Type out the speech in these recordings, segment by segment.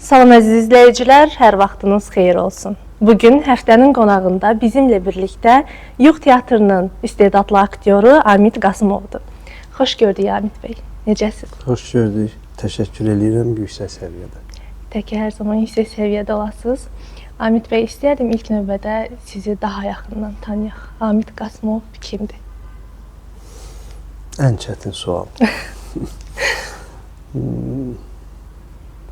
Salam əziz izləyicilər, hər vaxtınız xeyir olsun. Bugün həftənin qonağında bizimlə birlikdə Yuğ Teatrının istedadlı aktyoru Amit Qasımovdur. Xoş gördük Amit bəy. Necəsiz? Xoş gördük. Təşəkkür edirəm yüksək səviyyədə. Təki hər zaman yüksək səviyyədə olasınız. Amit bəy, istəyərdim ilk növbədə sizi daha yaxından tanıyaq. Amit Qasımov kimdir? Ən çətin sual.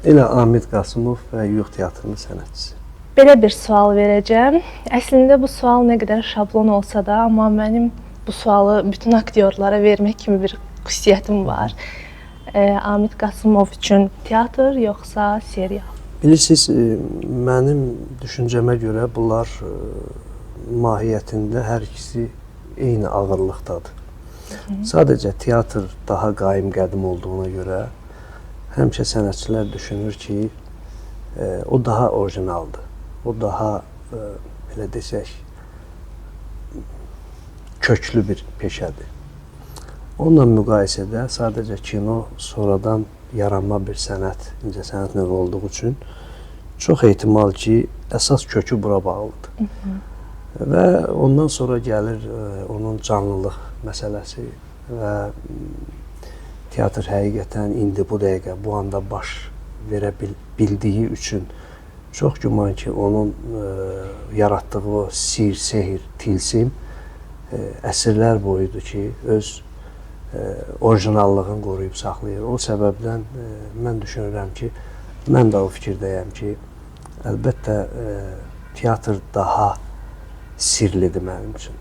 Elə Amit Qasımov və Yuğ Teatrının sənətçisi. Belə bir sual verəcəm. Əslində bu sual nə qədər şablon olsa da, amma mənim bu sualı bütün aktyorlara vermək kimi bir xüsusiyyətim var. Amit Qasımov üçün teatr yoxsa serial? Bilirsiniz, mənim düşüncəmə görə bunlar mahiyyətində hər ikisi eyni ağırlıqdadır. Sadəcə teatr daha qaim qədim olduğuna görə həmişə sənətçilər düşünür ki, o daha orijinaldır. O daha, belə desək, köklü bir peşədir. Onunla müqayisədə sadəcə kino sonradan yaranma bir sənət, incəsənət növü olduğu üçün çox ehtimal ki, əsas kökü bura bağlıdır. Və ondan sonra gəlir onun canlılıq məsələsi və teatr həqiqətən indi bu dəqiqə, bu anda baş verə bildiyi üçün çox güman ki, onun yaratdığı o sihir, sehir, tilsim əsrlər boyudur ki, öz orijinallığını qoruyub saxlayır. O səbəbdən mən düşünürəm ki, mən də o fikirdəyəm ki, əlbəttə teatr daha sirlidir mənim üçün.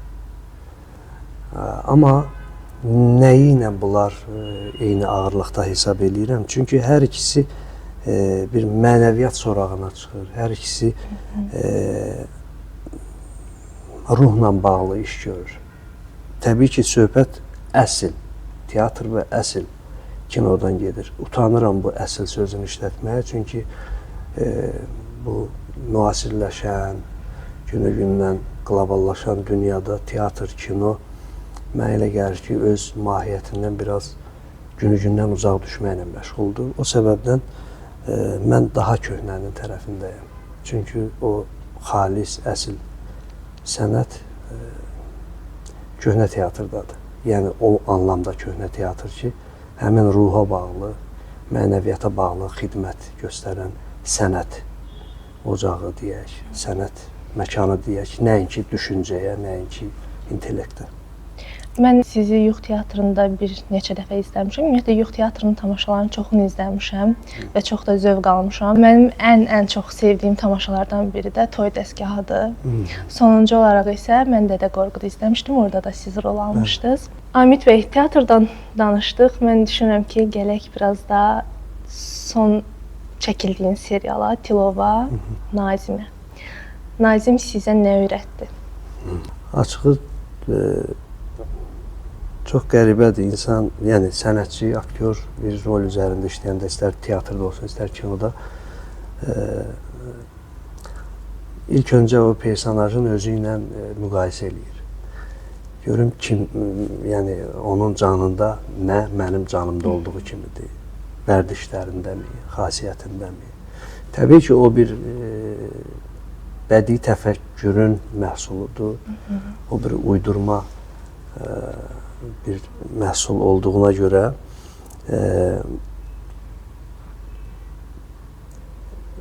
Amma nəyi ilə bunlar eyni ağırlıqda hesab edirəm? Çünki hər ikisi bir mənəviyyat sorağına çıxır. Hər ikisi ruhla bağlı iş görür. Təbii ki, söhbət əsl, teatr və əsl kinodan gedir. Utanıram bu əsl sözünü işlətməyə, çünki bu müasirləşən, günü-gündən qloballaşan dünyada teatr, kino mənə elə gəlir ki, öz mahiyyətindən biraz günü-gündən uzaq düşməklə məşğuldur. O səbəbdən mən daha köhnənin tərəfindəyəm. Çünki o xalis, əsl sənət köhnə teatrdadır. Yəni o anlamda köhnə teatr ki, həmin ruha bağlı, mənəviyyata bağlı xidmət göstərən sənət ocağı deyək, sənət məkanı deyək, nəinki düşüncəyə, nəinki intellektə. Mən sizi Yuğ Teatrında bir neçə dəfə izləmişəm. Ümumiyyətlə, Yuğ Teatrının tamaşalarının çoxunu izləmişəm və çox da zövq almışam. Mənim ən çox sevdiyim tamaşalardan biri də Toy dəstgahıdır. Sonuncu olaraq isə mən Dədə Qorqud izləmişdim, orada da siz rol almışdınız. Amit bəy, teatrdan danışdıq. Mən düşünürəm ki, gələk biraz da son çəkildiyin seriala, Tilova, Nazimə. Nazim sizə nə öyrətdi? Açığı çox qəribədir insan, yəni sənətçi, aktyor bir rol üzərində işləyəndə, istər teatrda olsun, istər kinoda ilk öncə o personajın özü ilə müqayisə eləyir. Görüm kim, yəni onun canında nə mənim canımda olduğu kimidir, vərdişlərindəmi, xasiyyətindəmi. Təbii ki, o bir bədii təfəkkürün məhsuludur, o bir uydurma bir məhsul olduğuna görə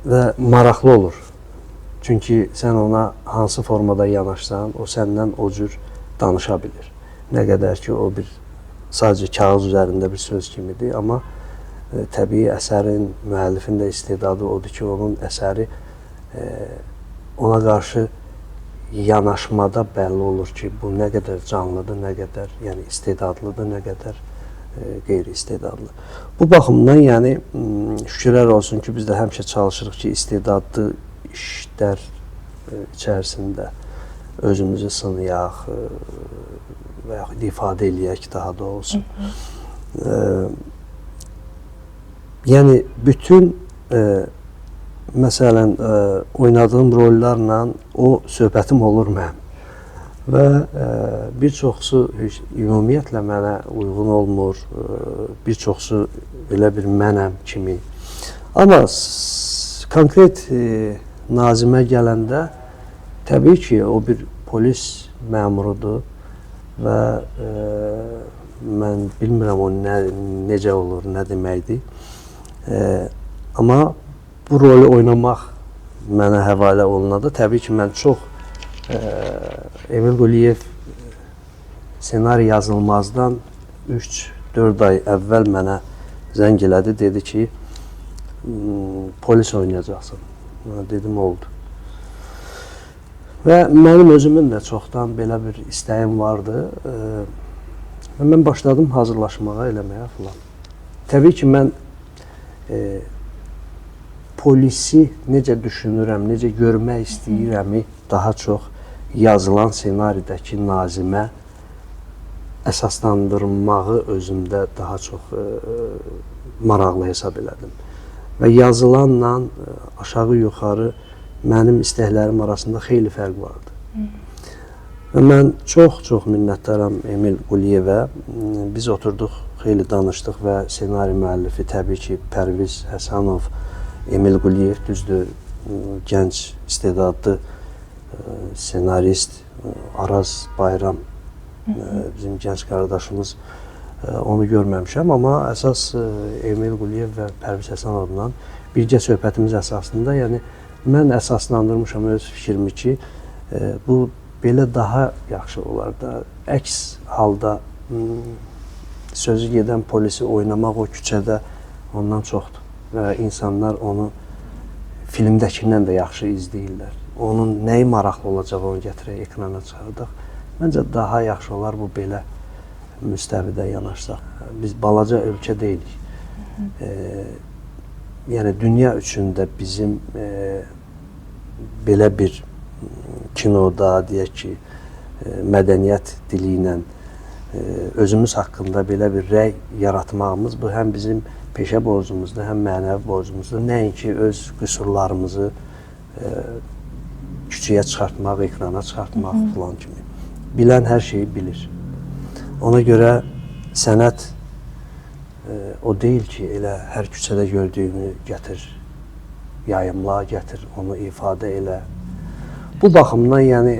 və maraqlı olur. Çünki sən ona hansı formada yanaşsan, o səndən o cür danışa bilir. Nə qədər ki, o bir sadəcə kağız üzərində bir söz kimidir, amma təbii əsərin, müəllifin də istedadı odur ki, onun əsəri ona qarşı yanaşmada bəlli olur ki, bu nə qədər canlıdır, nə qədər yəni istedadlıdır, nə qədər qeyri-istedadlı. Bu baxımdan, yəni şükürlər olsun ki, biz də həmişə çalışırıq ki, istedadlı işlər içərisində özümüzü sınayaq və yaxud ifadə eləyək daha da olsun. Yəni bütün məsələn, oynadığım rollarla o söhbətim olur mənim. Və bir çoxsu ümumiyyətlə mənə uyğun olmur, bir çoxsu elə bir mənəm kimi. Amma konkret Nazimə gələndə təbii ki, o bir polis məmurudur və mən bilmirəm o necə olur, nə deməkdir. Amma bu rolu oynamaq mənə həvalə olunanda təbii ki, mən çox Emil Quliyev ssenari yazılmazdan 3-4 ay əvvəl mənə zəng elədi, dedi ki, polis oynayacaqsın. Dedim, oldu. Və mənim özümün də çoxdan belə bir istəyim vardı. Və mən başladım hazırlaşmağa, eləməyə filan. Təbii ki, mən polisi necə düşünürəm, necə görmək istəyirəmi daha çox yazılan ssenaridəki Nazimə əsaslandırmağı özümdə daha çox maraqlı hesab elədim. Və yazılanla aşağı-yuxarı mənim istəklərim arasında xeyli fərq vardı. Və mən çox minnətdaram Emil Quliyevə. Biz oturduq, xeyli danışdıq və ssenari müəllifi təbii ki, Pərviz Həsənov, Emil Quliyev, düzdür, gənc, istedadlı ssenarist, Araz Bayram, bizim gənc qardaşımız, onu görməmişəm, amma əsas Emil Quliyev və Pərviz Həsənovla birgə söhbətimiz əsasında, yəni mən əsaslandırmışam öz fikrimi ki, bu belə daha yaxşı olar da. Əks halda sözü gedən polisi oynamaq o küçədə ondan çoxdur və insanlar onu filmdəkindən də yaxşı izləyirlər. Onun nəyi maraqlı olacaq, onu gətirək, ekrana çıxardaq. Məncə daha yaxşı olar bu belə müstəvidə yanaşsaq. Biz balaca ölkə deyilik. Yəni dünya üçün də bizim belə bir kinoda, deyək ki, mədəniyyət dili ilə özümüz haqqında belə bir rəy yaratmağımız bu həm bizim peşə borcumuzdur, həm mənəvi borcumuzdur. Nəinki öz qüsurlarımızı küçüyə çıxartmaq, ekrana çıxartmaq filan kimi. Bilən hər şeyi bilir. Ona görə sənət o deyil ki, elə hər küçədə gördüyünü gətir, yayımla gətir, onu ifadə elə. Bu baxımdan, yəni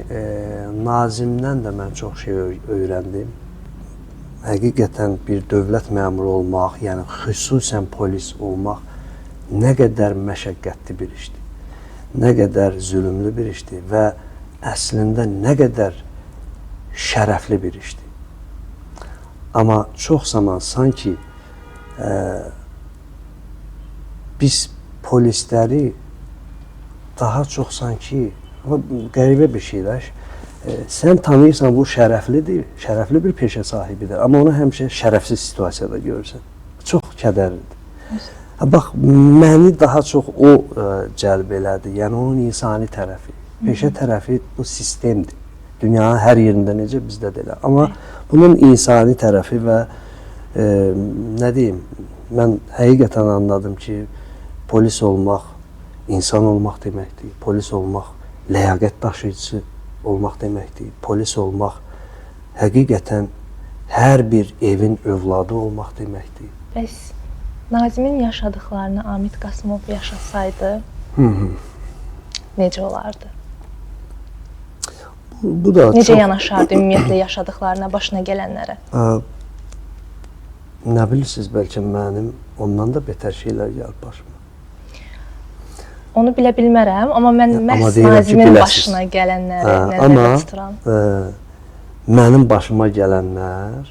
Nazimdən də mən çox şey öyrəndim. Həqiqətən bir dövlət məmuru olmaq, yəni xüsusən polis olmaq nə qədər məşəqqətli bir işdir, nə qədər zülümlü bir işdir və əslində nə qədər şərəfli bir işdir. Amma çox zaman sanki biz polisləri daha çox sanki, qəribə bir şeydir, sən tanıyırsan bu şərəflidir, şərəfli bir peşə sahibidir, amma onu həmişə şərəfsiz situasiyada görürsən. Çox kədərlidir. Bax, məni daha çox o cəlb elədi, yəni onun insani tərəfi. Peşə tərəfi bu sistemdir. Dünyanın hər yerində necə, bizdə də elə. Amma bunun insani tərəfi və nə deyim, mən həqiqətən anladım ki, polis olmaq insan olmaq deməkdir, polis olmaq ləyaqət daşıyıcısı olmaq deməkdir, polis olmaq həqiqətən hər bir evin övladı olmaq deməkdir. Bəs Nazimin yaşadıqlarını Amid Qasımov yaşasaydı, necə olardı? Bu da necə yanaşardı ümumiyyətlə yaşadıqlarına, başına gələnlərə? Nə bilirsiniz, bəlkə mənim ondan da betər şeylər gəlib başıma. Onu bilə bilmərəm, amma mən məhz Nazimin başına gələnləri nəzərdə tuturam. Mənim başıma gələnlər,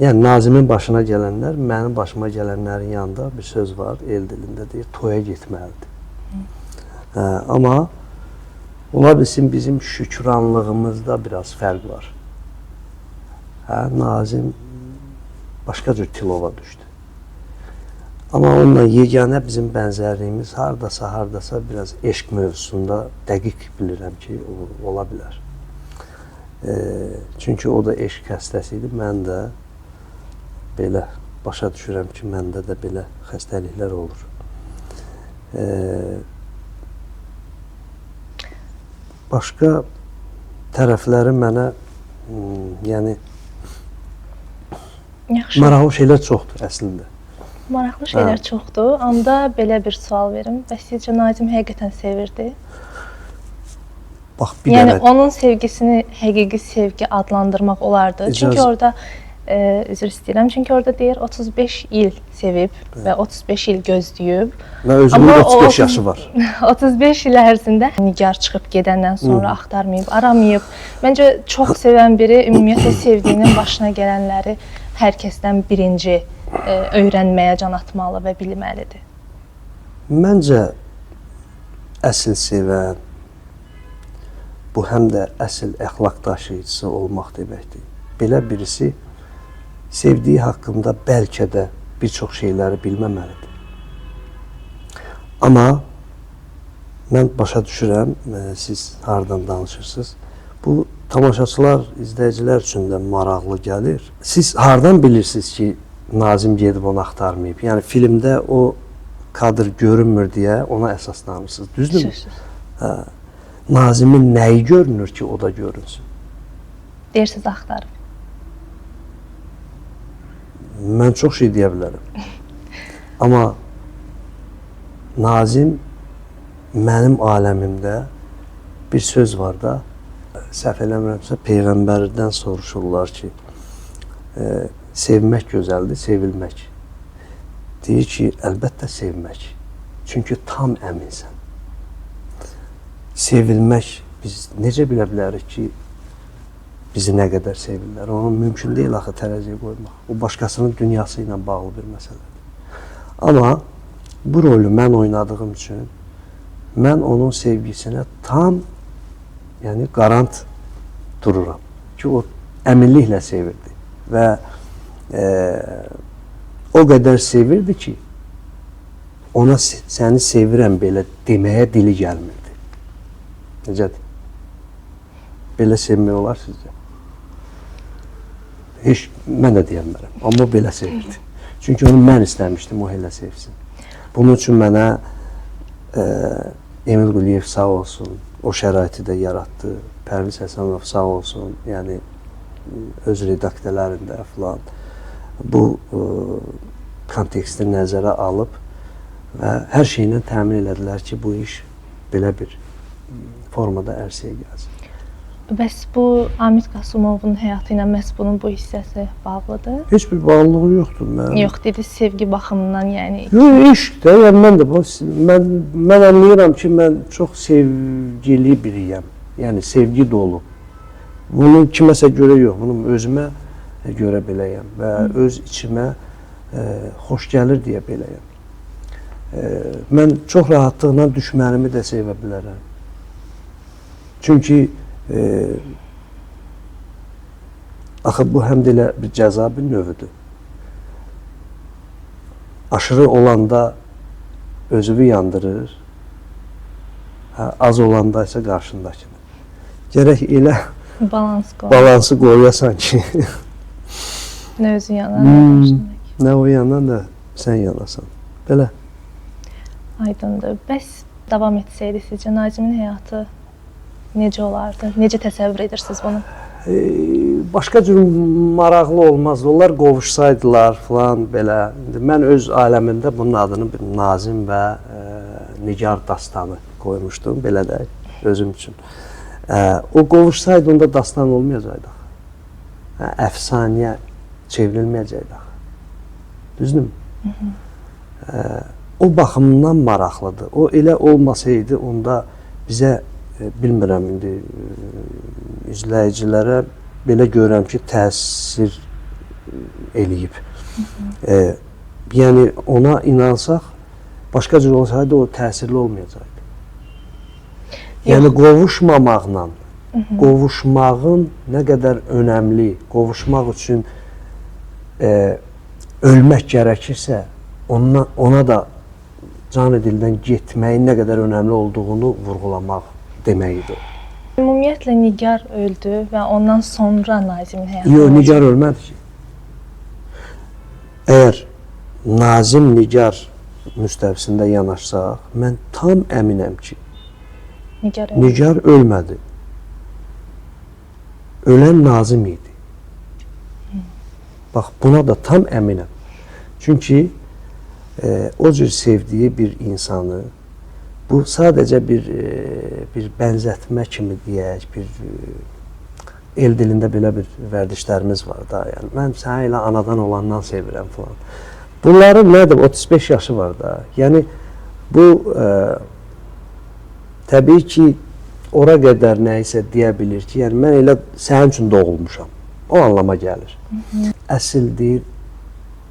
yəni Nazimin başına gələnlər, mənim başıma gələnlərin yanında bir söz var, el dilində deyir, toya getməlidir. Amma ola bilsin bizim şükranlığımızda biraz fərq var. Nazim başqa cür tilova düşdü. Amma onunla yeganə bizim bənzərliyimiz hardasa biraz eşq mövzusunda dəqiq bilirəm ki, ola bilər. Çünki o da eşq xəstəsi idi, mən də belə başa düşürəm ki, məndə də belə xəstəliklər olur. Başqa tərəfləri mənə, yəni, maraqlı şeylər çoxdur əslində. Maraqlı şeylər çoxdur. Onda belə bir sual verim. Bəs sizcə Nazim həqiqətən sevirdi? Bax, bir Yəni dənə onun sevgisini həqiqi sevgi adlandırmaq olardı. Çünki orada üzr istəyirəm. Çünki orada deyir 35 il sevib və 35 il gözləyib. və özünün 35 yaşı var. 35 il ərzində Nigar çıxıb gedəndən sonra axtarmayıb, aramayıb. Məncə çox sevən biri ümumiyyətlə sevdiyinin başına gələnləri hər kəsdən birinci öyrənməyə can atmalı və bilməlidir. Məncə əsl sevən bu həm də əsl əxlaq daşıyıcısı olmaq deməkdir. Belə birisi sevdiyi haqqında bəlkə də bir çox şeyləri bilməməlidir. Amma mən başa düşürəm, siz hardan danışırsınız. Bu tamaşaçılar, izləyicilər üçün də maraqlı gəlir. Siz hardan bilirsiniz ki, Nazim gedib onu axtarmayıb? Yəni filmdə o kadr görünmür deyə ona əsaslanırsınız. Düzdürmü? Nazimin nəyi görünür ki, o da görünsün? Deyirsiniz axtarıb. Mən çox şey deyə bilərəm. Amma Nazim mənim aləmimdə bir söz var da, səhv eləmirəmsə, Peyğəmbərdən soruşurlar ki, sevmək gözəldir, sevilmək. Deyir ki, əlbəttə sevmək. Çünki tam əminsən. Sevilmək, biz necə bilə bilərik ki, bizi nə qədər sevirlər? Onun mümkün deyil axı tərəziyə qoymaq. O başqasının dünyası ilə bağlı bir məsələdir. Amma bu rolü mən oynadığım üçün mən onun sevgisinə tam, yəni qarant dururam ki, o əminliklə sevirdi və o qədər sevirdi ki, ona səni sevirəm belə deməyə dili gəlmirdi. Necədir? Belə sevmək olar sizcə? Heç mən də deyəmərəm, amma o belə sevirdi. Çünki onu mən istəmişdim, o elə sevsin. Bunun üçün mənə Emil Quliyev sağ olsun, o şəraiti də yaratdı. Pərviz Həsənov sağ olsun, yəni öz redaktörlərində filan bu konteksti nəzərə alıb və hər şeylə təmin elədilər ki, bu iş belə bir formada ərsəyə gəlsin. Bəs bu Amit Qasımovun həyatı ilə məhz bunun bu hissəsi bağlıdır? Heç bir bağlılığı yoxdur. Yox, dedi sevgi baxımından, yəni. Yox, eşq də, yəni mən də mən anlayıram ki, mən çox sevgili biriyəm. Yəni sevgi dolu. Bunu kiməsə görə yox, bunu özümə görə beləyəm və öz içimə xoş gəlir deyə beləyəm. Mən çox rahatlıqla düşmənimi də sevə bilərəm. Çünki axı bu həm də elə bir cəza bir növüdür. Aşırı olanda özünü yandırır, az olanda isə qarşındakını. Gərək elə balansı qoyasan ki, nə özün yanan, nə qarşındakı. Nə o yanan da sən yanasan. Belə. Aydındır. Bəs davam etsəydi sizcə Nazimin həyatı necə olardı? Necə təsəvvür edirsiniz bunu? Başqa cür maraqlı olmazdı. Onlar qovuşsaydılar falan belə. Mən öz aləmimdə bunun adını bir Nazim və Nigar dastanı qoymuşdum. Belə də özüm üçün. O qovuşsaydı onda dastan olmayacaqdı. Əfsanəyə çevrilməyəcəkdi. Düzdürmü? O baxımdan maraqlıdır. O elə olmasaydı onda bizə bilmirəm indi izləyicilərə belə görürəm ki, təsir eləyib. Yəni ona inansaq, başqa cür olsaydı o təsirli olmayacaqdı. Yəni qovuşmamaqla, qovuşmağın nə qədər önəmli, qovuşmaq üçün ölmək gərəkirsə, ona da canı dildən getməyin nə qədər önəmli olduğunu vurğulamaq deməkdir. Ümumiyyətlə Nigar öldü və ondan sonra Nazimin həyatı. Yox, Nigar ölmədi ki. Əgər Nazim Nigar müstəvisində yanaşsaq, mən tam əminəm ki, Nigar ölmədi. Ölən Nazim idi. Bax, buna da tam əminəm. Çünki o cür sevdiyi bir insanı, bu sadəcə bir bənzətmə kimi deyək, el dilində belə bir vərdişlərimiz var da. Yəni mən səni elə anadan olandan sevirəm falan. Bunların nədir? 35 yaşı var da. Yəni bu təbii ki, ora qədər nə isə deyə bilir ki, yəni mən elə sənin üçün doğulmuşam. O anlama gəlir. Əsl deyir,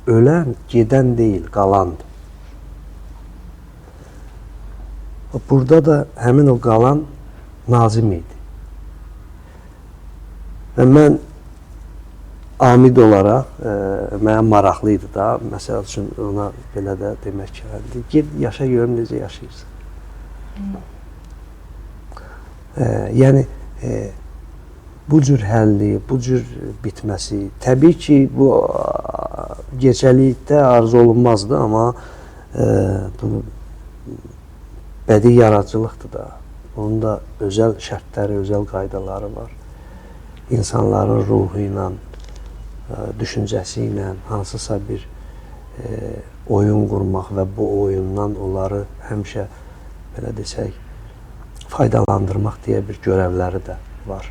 ölən gedən deyil, qalandır. Burada da həmin o qalan Nazim idi. Və mən amid olaraq, mənə maraqlı idi da, məsəl üçün ona belə də demək gəldi. Ged, yaşa görüm necə yaşayırsan. Yəni, bu cür həlli, bu cür bitməsi, təbii ki, bu gecəlikdə arzu olunmazdı, amma bu bədii yaradıcılıqdır da. Onun da özəl şərtləri, özəl qaydaları var. İnsanların ruhu ilə, düşüncəsi ilə hansısa bir oyun qurmaq və bu oyundan onları həmişə, belə desək, faydalandırmaq deyə bir görevləri də var.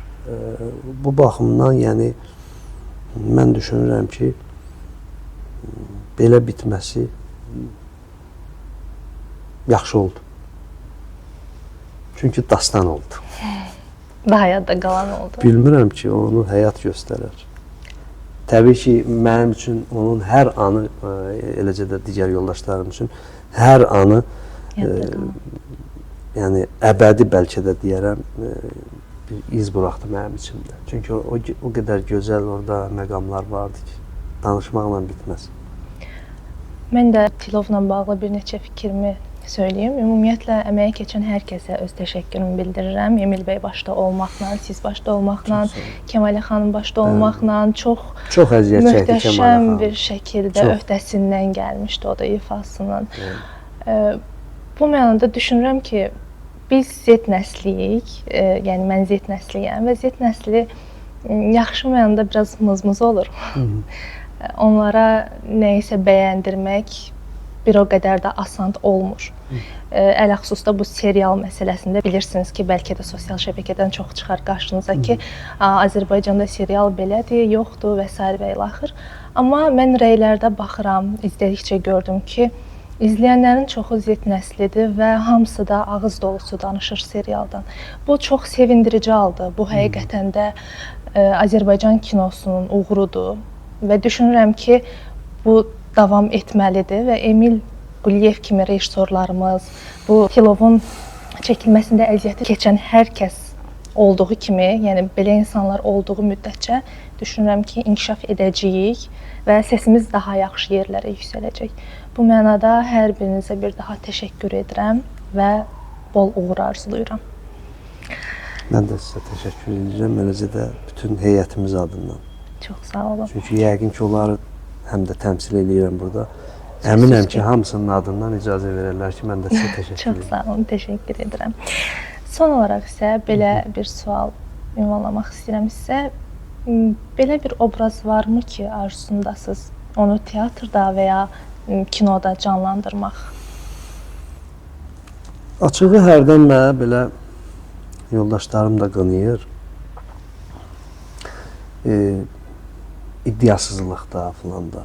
Bu baxımdan, yəni, mən düşünürəm ki, belə bitməsi yaxşı oldu. Çünki dastan oldu. Daha yadda qalan oldu. Bilmirəm ki, onu həyat göstərər. Təbii ki, mənim üçün onun hər anı, eləcə də digər yoldaşlarım üçün hər anı, yəni əbədi bəlkə də deyərəm, bir iz buraxdı mənim içimdə. Çünki o qədər gözəl orada məqamlar vardı ki, danışmaqla bitməz. Mən də Tilovla bağlı bir neçə fikrimi söyleyeyim. Ümumiyyətlə, əməyə keçən hər kəsə öz təşəkkürümü bildirirəm. Emil bəy başda olmaqla, siz başda olmaqla, Kəmalə xanım başda olmaqla çox möhtəşəm bir şəkildə öhdəsindən gəlmişdi o da ifasının. Bu mənada düşünürəm ki, biz Z nəsliyik, yəni mən Z nəsliyəm və Z nəsli yaxşı mənada biraz mızmız olur. Onlara nəyisə bəyəndirmək bir o qədər də asan olmur. Ələxüsusda bu serial məsələsində bilirsiniz ki, bəlkə də sosial şəbəkədən çox çıxar qarşınıza ki, Azərbaycanda serial belədir, yoxdur və s. və ilaxır. Amma mən rəylərdə baxıram, izlədikcə gördüm ki, izləyənlərin çoxu Z nəslidir və hamısı da ağız dolusu danışır serialdan. Bu çox sevindirici haldır. Bu həqiqətən də Azərbaycan kinosunun uğurudur və düşünürəm ki, bu davam etməlidir və Emil Quliyev kimi rejissorlarımız, bu Tilovun çəkilməsində əziyyəti keçən hər kəs olduğu kimi, yəni belə insanlar olduğu müddətcə düşünürəm ki, inkişaf edəcəyik və səsimiz daha yaxşı yerlərə yüksələcək. Bu mənada hər birinizə bir daha təşəkkür edirəm və bol uğur arzulayıram. Mən də sizə təşəkkür edirəm, eləcə də bütün heyətimiz adından. Çox sağ olun. Çünki yəqin ki, onları həm də təmsil edirəm burada. Əminəm ki, hamısının adından icazə verərlər ki, mən də sizə təşəkkür edirəm. Çox sağ olun, təşəkkür edirəm. Son olaraq isə belə bir sual ünvanlamaq istəyirəm sizə. Belə bir obraz varmı ki, arzusundasınız onu teatrda və ya kinoda canlandırmaq? Açığı hərdən mənə belə yoldaşlarım da qınayır. İddiasızlıqda filan da.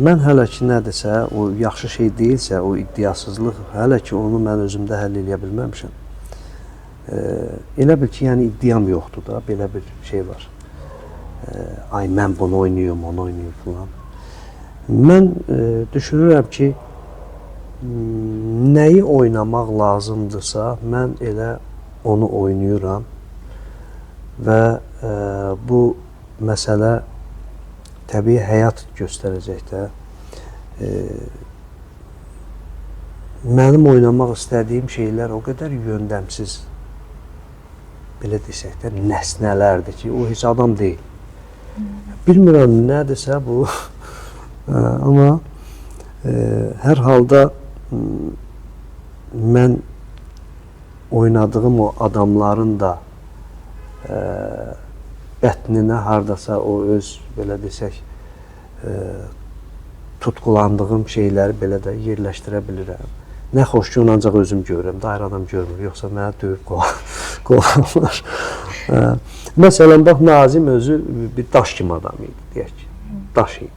Mən hələ ki nədirsə, o yaxşı şey deyilsə, o iddiasızlıq, hələ ki onu mən özümdə həll edə bilməmişəm. Elə bil ki, yəni iddiam yoxdur da, belə bir şey var. Ay, mən bunu oynayıyorum, onu oynayıyorum filan. Mən düşünürəm ki, nəyi oynamaq lazımdırsa, mən elə onu oynayıram və bu məsələ təbii həyat göstərəcək də. Mənim oynamaq istədiyim şeylər o qədər yöndəmsiz, belə desək də, nəsnələrdir ki, o heç adam deyil. Bilmirəm nədirsə bu, amma hər halda mən oynadığım o adamların da bətninə hardasa o öz, belə desək, tutqulandığım şeyləri belə də yerləşdirə bilirəm. Nə xoş ki, onu ancaq özüm görürəm, dair adam görmür, yoxsa mənə döyüb qovarlar. Məsələn, bax, Nazim özü bir daş kimi adam idi, deyək ki, daş idi.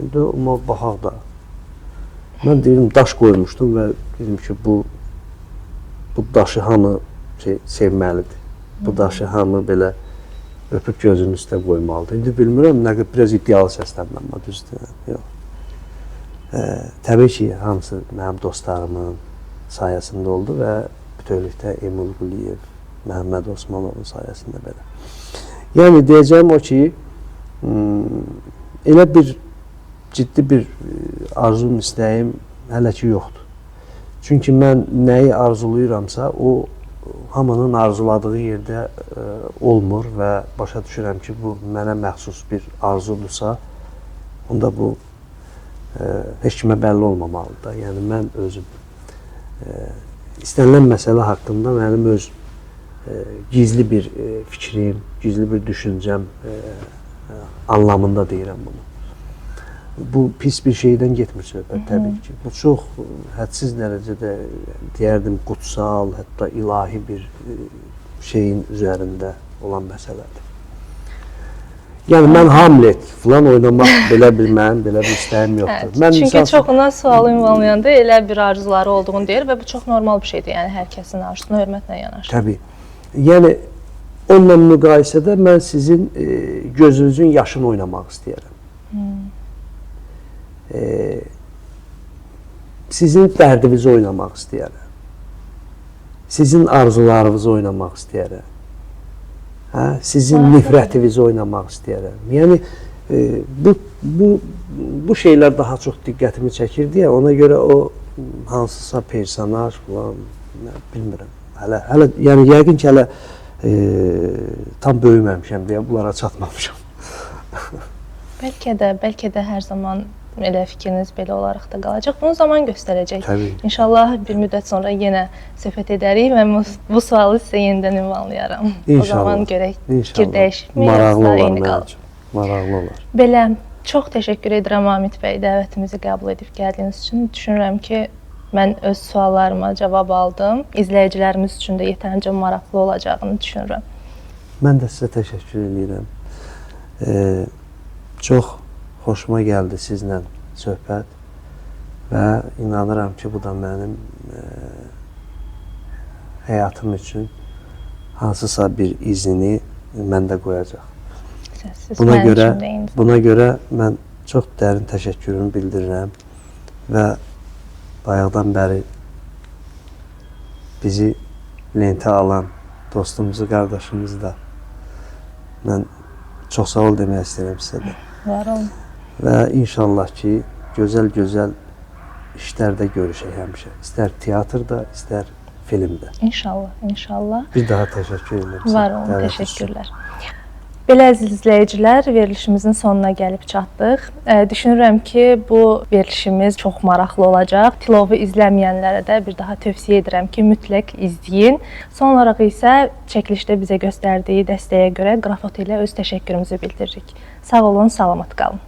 İndi ona baxaq da, mən deyirəm, daş qoymuşdum və dedim ki, bu daşı hamı sevməlidir. Bu daşı hamı belə öpüb gözünün üstə qoymalıdır. İndi bilmirəm, nə qədər biraz iddialı səslənməm, düzdür, yox. Təbii ki, hamısı mənim dostlarımın sayəsində oldu və bütövlükdə Emil Quliyev, Məhəmməd Osmanovun sayəsində belə. Yəni, deyəcəyim o ki, elə bir ciddi bir arzum, istəyim hələ ki yoxdur. Çünki mən nəyi arzuluyuramsa, o hamının arzuladığı yerdə olmur və başa düşürəm ki, bu mənə məxsus bir arzudursa, onda bu heç kimə bəlli olmamalıdır da. Yəni, mən özüm istənilən məsələ haqqında mənim öz gizli bir fikrim, gizli bir düşüncəm anlamında deyirəm bunu. Bu pis bir şeydən getmir söhbət, təbii ki. Bu çox hədsiz dərəcədə, deyərdim, qutsal, hətta ilahi bir şeyin üzərində olan məsələdir. Yəni, mən Hamlet filan oynamaq belə bir mənim, belə bir istəyim yoxdur. Çünki çoxuna sualı ünvanlayanda elə bir arzuları olduğunu deyir və bu çox normal bir şeydir. Yəni, hər kəsin arzusuna hörmətlə yanaşır. Təbii. Yəni, onunla müqayisədə mən sizin gözünüzün yaşını oynamaq istəyərəm. Sizin dərdinizi oynamaq istəyərəm. Sizin arzularınızı oynamaq istəyərəm. Sizin nifrətinizi oynamaq istəyərəm. Yəni, bu şeylər daha çox diqqətimi çəkir deyə, ona görə o hansısa personaj falan, bilmirəm. Yəni, yəqin ki, hələ tam böyüməmişəm deyə bunlara çatmamışam. Bəlkə də hər zaman elə fikriniz belə olaraq da qalacaq. Bunu zaman göstərəcək. Təbii. İnşallah bir müddət sonra yenə söhbət edərik və bu sualı sizə yenidən ünvanlayaram. İnşallah. O zaman görək, fikir dəyişikmi, yoxsa eyni qalır. Maraqlı olar. Belə, çox təşəkkür edirəm Amid bəy, dəvətimizi qəbul edib gəldiyiniz üçün. Düşünürəm ki, mən öz suallarıma cavab aldım. İzləyicilərimiz üçün də yetərincə maraqlı olacağını düşünürəm. Mən də sizə təşəkkür edirəm. Çox xoşuma gəldi sizlə söhbət və inanıram ki, bu da mənim həyatım üçün hansısa bir izini məndə qoyacaq. Buna görə mən çox dərin təşəkkürümü bildirirəm və bayaqdan bəri bizi lentə alan dostumuzu, qardaşımızı da mən çox sağ ol demək istəyirəm sizə də. Var olun. Və inşallah ki, gözəl işlərdə görüşək həmişə. İstər teatrda, istər filmdə. İnşallah. Bir daha təşəkkür edirəm. Var olun, təşəkkürlər. Belə əziz izləyicilər, verilişimizin sonuna gəlib çatdıq. Düşünürəm ki, bu verilişimiz çox maraqlı olacaq. Tilovu izləməyənlərə də bir daha tövsiyə edirəm ki, mütləq izləyin. Son olaraq isə çəkilişdə bizə göstərdiyi dəstəyə görə Qrafot ilə öz təşəkkürümüzü bildiririk. Sağ olun, salamat qalın.